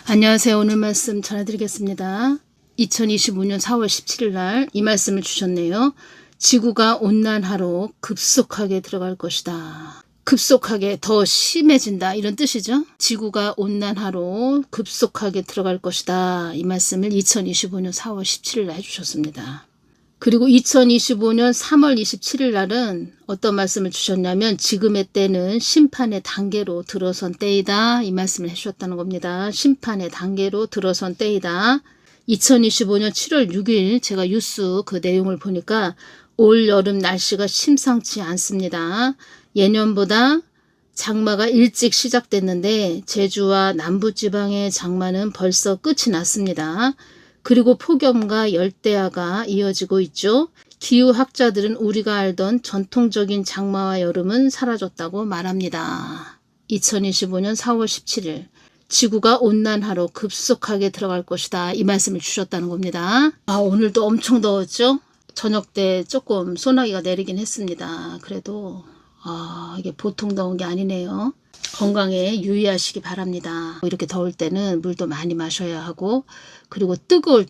안녕하세요. 오늘 말씀 전해드리겠습니다. 2025년 4월 17일 날 이 말씀을 주셨네요. 지구가 온난화로 급속하게 들어갈 것이다. 급속하게 더 심해진다 이런 뜻이죠. 지구가 온난화로 급속하게 들어갈 것이다. 이 말씀을 2025년 4월 17일 날 해주셨습니다. 그리고 2025년 3월 27일 날은 어떤 말씀을 주셨냐면 지금의 때는 심판의 단계로 들어선 때이다. 이 말씀을 해주셨다는 겁니다. 심판의 단계로 들어선 때이다. 2025년 7월 6일 제가 뉴스 그 내용을 보니까 올 여름 날씨가 심상치 않습니다. 예년보다 장마가 일찍 시작됐는데 제주와 남부지방의 장마는 벌써 끝이 났습니다. 그리고 폭염과 열대야가 이어지고 있죠. 기후학자들은 우리가 알던 전통적인 장마와 여름은 사라졌다고 말합니다. 2025년 4월 17일 지구가 온난화로 급속하게 들어갈 것이다. 이 말씀을 주셨다는 겁니다. 오늘도 엄청 더웠죠. 저녁 때 조금 소나기가 내리긴 했습니다. 그래도 이게 보통 더운 게 아니네요. 건강에 유의하시기 바랍니다. 이렇게 더울 때는 물도 많이 마셔야 하고, 그리고 뜨거울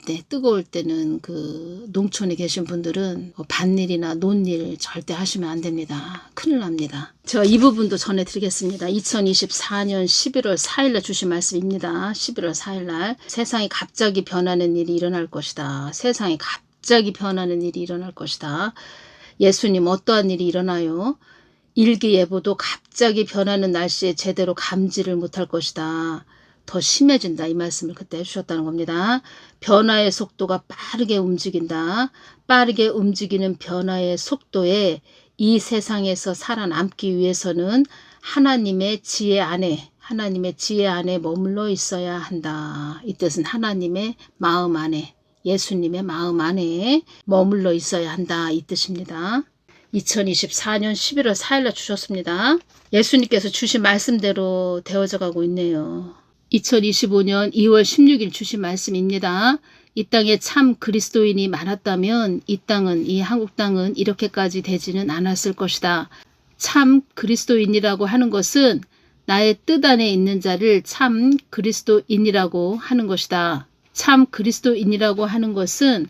때는 그 농촌에 계신 분들은 밭일이나 논일 절대 하시면 안 됩니다. 큰일 납니다. 제가 이 부분도 전해드리겠습니다. 2024년 11월 4일날 주신 말씀입니다. 11월 4일날 세상이 갑자기 변하는 일이 일어날 것이다. 세상이 갑자기 변하는 일이 일어날 것이다. 예수님 어떠한 일이 일어나요? 일기예보도 갑자기 변하는 날씨에 제대로 감지를 못할 것이다. 더 심해진다. 이 말씀을 그때 해주셨다는 겁니다. 변화의 속도가 빠르게 움직인다. 빠르게 움직이는 변화의 속도에 이 세상에서 살아남기 위해서는 하나님의 지혜 안에 머물러 있어야 한다. 이 뜻은 하나님의 마음 안에, 예수님의 마음 안에 머물러 있어야 한다. 이 뜻입니다. 2024년 11월 4일날 주셨습니다. 예수님께서 주신 말씀대로 되어져 가고 있네요. 2025년 2월 16일 주신 말씀입니다. 이 땅에 참 그리스도인이 많았다면 이 한국 땅은 이렇게까지 되지는 않았을 것이다. 참 그리스도인이라고 하는 것은 나의 뜻 안에 있는 자를 참 그리스도인이라고 하는 것이다. 참 그리스도인이라고 하는 것은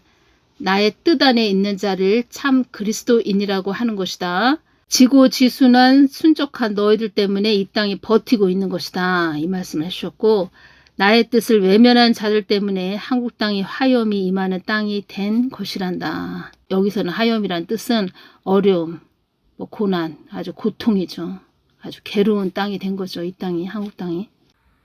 나의 뜻 안에 있는 자를 참 그리스도인이라고 하는 것이다. 지고지순한 순적한 너희들 때문에 이 땅이 버티고 있는 것이다. 이 말씀을 해주셨고, 나의 뜻을 외면한 자들 때문에 한국 땅이 화염이 임하는 땅이 된 것이란다. 여기서는 화염이란 뜻은 어려움, 고난, 아주 고통이죠. 아주 괴로운 땅이 된 거죠. 이 땅이, 한국 땅이.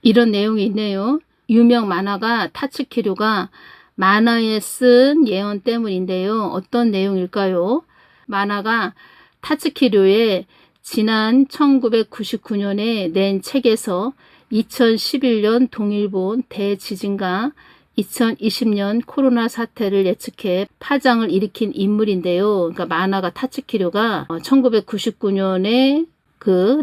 이런 내용이 있네요. 유명 만화가 타츠키료가 만화에 쓴 예언 때문인데요. 어떤 내용일까요? 만화가 타츠키료의 지난 1999년에 낸 책에서 2011년 동일본 대지진과 2020년 코로나 사태를 예측해 파장을 일으킨 인물인데요. 그러니까 만화가 타츠키료가 1999년에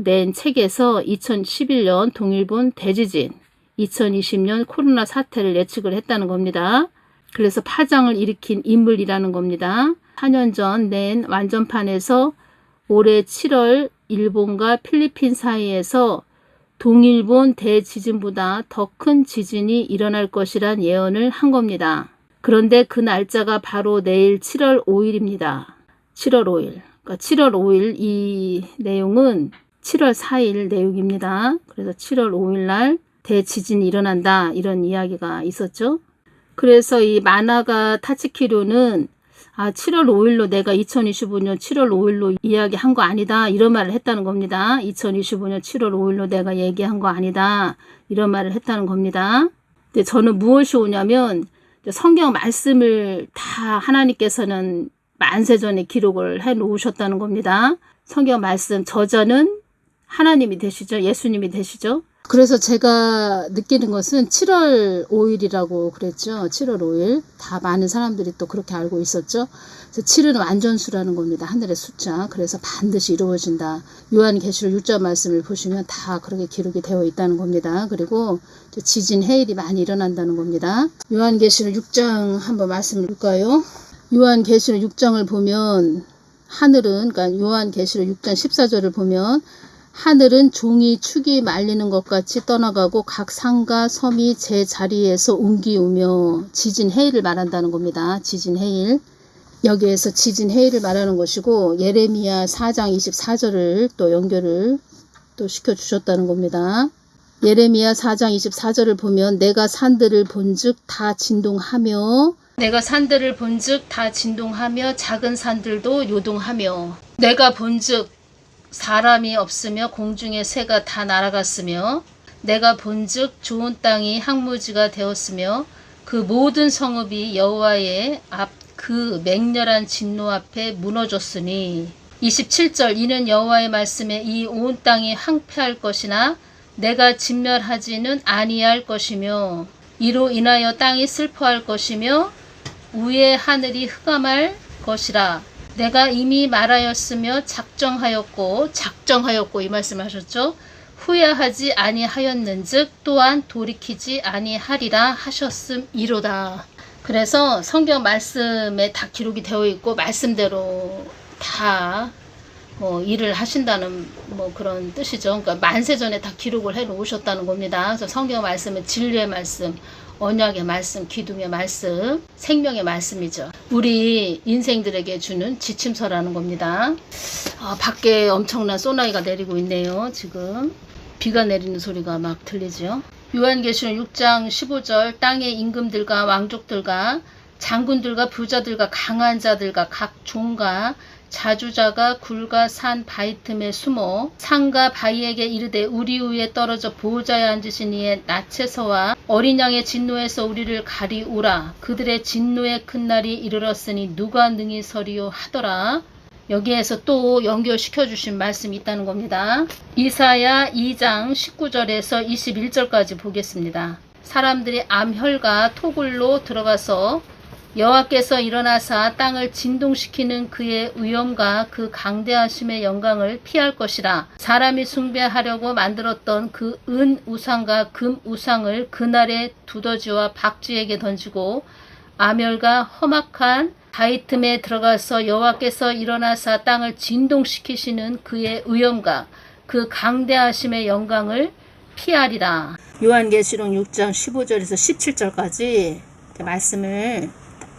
낸 책에서 2011년 동일본 대지진, 2020년 코로나 사태를 예측을 했다는 겁니다. 그래서 파장을 일으킨 인물이라는 겁니다. 4년 전 낸 완전판에서 올해 7월 일본과 필리핀 사이에서 동일본 대지진보다 더 큰 지진이 일어날 것이란 예언을 한 겁니다. 그런데 그 날짜가 바로 내일 7월 5일입니다. 7월 5일. 그러니까 7월 5일 이 내용은 7월 4일 내용입니다. 그래서 7월 5일 날 대지진이 일어난다. 이런 이야기가 있었죠. 그래서 이 만화가 타츠키료는 7월 5일로 내가 2025년 7월 5일로 이야기한 거 아니다. 이런 말을 했다는 겁니다. 2025년 7월 5일로 내가 얘기한 거 아니다. 이런 말을 했다는 겁니다. 근데 저는 무엇이 오냐면 성경 말씀을 다 하나님께서는 만세전에 기록을 해 놓으셨다는 겁니다. 성경 말씀 저자는 하나님이 되시죠. 예수님이 되시죠. 그래서 제가 느끼는 것은 7월 5일이라고 그랬죠. 7월 5일. 다 많은 사람들이 또 그렇게 알고 있었죠. 그래서 7은 완전수라는 겁니다. 하늘의 숫자. 그래서 반드시 이루어진다. 요한계시록 6장 말씀을 보시면 다 그렇게 기록이 되어 있다는 겁니다. 그리고 지진, 해일이 많이 일어난다는 겁니다. 요한계시록 6장 한번 말씀을 볼까요? 요한계시록 6장을 보면 하늘은, 그러니까 요한계시록 6장 14절을 보면 하늘은 종이 축이 말리는 것 같이 떠나가고 각 산과 섬이 제 자리에서 옮기우며 지진 해일을 말한다는 겁니다. 지진 해일. 여기에서 지진 해일을 말하는 것이고 예레미야 4장 24절을 또 연결을 또 시켜주셨다는 겁니다. 예레미야 4장 24절을 보면 내가 산들을 본즉 다 진동하며 내가 산들을 본즉 다 진동하며 작은 산들도 요동하며 내가 본즉 사람이 없으며 공중의 새가 다 날아갔으며 내가 본즉 좋은 땅이 항무지가 되었으며 그 모든 성읍이 여호와의 앞 그 맹렬한 진노 앞에 무너졌으니 27절 이는 여호와의 말씀에 이 온 땅이 황폐할 것이나 내가 진멸하지는 아니할 것이며 이로 인하여 땅이 슬퍼할 것이며 위의 하늘이 흑암할 것이라. 내가 이미 말하였으며 작정하였고 이 말씀을 하셨죠. 후회하지 아니하였는즉 또한 돌이키지 아니하리라 하셨음이로다. 그래서 성경 말씀에 다 기록이 되어 있고 말씀대로 다 일을 하신다는 그런 뜻이죠. 그러니까 만세전에 다 기록을 해 놓으셨다는 겁니다. 그래서 성경 말씀은 진리의 말씀, 언약의 말씀, 기둥의 말씀, 생명의 말씀이죠. 우리 인생들에게 주는 지침서라는 겁니다. 밖에 엄청난 소나기가 내리고 있네요. 지금 비가 내리는 소리가 막 들리죠. 요한계시록 6장 15절 땅의 임금들과 왕족들과 장군들과 부자들과 강한 자들과 각 종과 자주자가 굴과 산 바위 틈에 숨어 산과 바위에게 이르되 우리 위에 떨어져 보호자에 앉으신 이의 낯에서와 어린 양의 진노에서 우리를 가리우라. 그들의 진노의 큰 날이 이르렀으니 누가 능히 서리요 하더라. 여기에서 또 연결시켜 주신 말씀이 있다는 겁니다. 이사야 2장 19절에서 21절까지 보겠습니다. 사람들이 암혈과 토굴로 들어가서 여호와께서 일어나사 땅을 진동시키는 그의 위엄과 그 강대하심의 영광을 피할 것이라. 사람이 숭배하려고 만들었던 그 은 우상과 금 우상을 그날에 두더지와 박쥐에게 던지고 암혈과 험악한 바위 틈에 들어가서 여호와께서 일어나사 땅을 진동시키시는 그의 위엄과 그 강대하심의 영광을 피하리라. 요한계시록 6장 15절에서 17절까지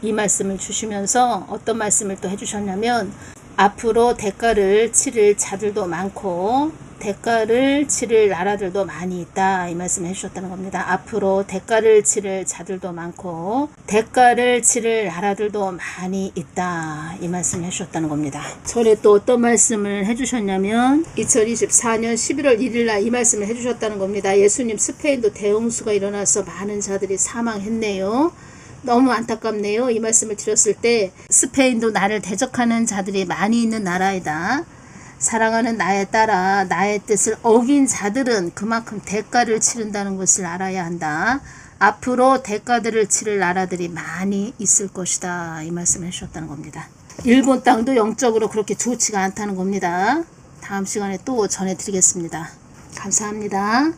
이 말씀을 주시면서 어떤 말씀을 또 해주셨냐면 앞으로 대가를 치를 자들도 많고 대가를 치를 나라들도 많이 있다. 이 말씀을 해주셨다는 겁니다. 앞으로 대가를 치를 자들도 많고 대가를 치를 나라들도 많이 있다. 이 말씀을 해주셨다는 겁니다. 전에 또 어떤 말씀을 해주셨냐면 2024년 11월 1일 날 이 말씀을 해주셨다는 겁니다. 예수님 스페인도 대홍수가 일어나서 많은 자들이 사망했네요. 너무 안타깝네요. 이 말씀을 드렸을 때 스페인도 나를 대적하는 자들이 많이 있는 나라이다. 사랑하는 나에 따라 나의 뜻을 어긴 자들은 그만큼 대가를 치른다는 것을 알아야 한다. 앞으로 대가들을 치를 나라들이 많이 있을 것이다. 이 말씀을 해주셨다는 겁니다. 일본 땅도 영적으로 그렇게 좋지가 않다는 겁니다. 다음 시간에 또 전해드리겠습니다. 감사합니다.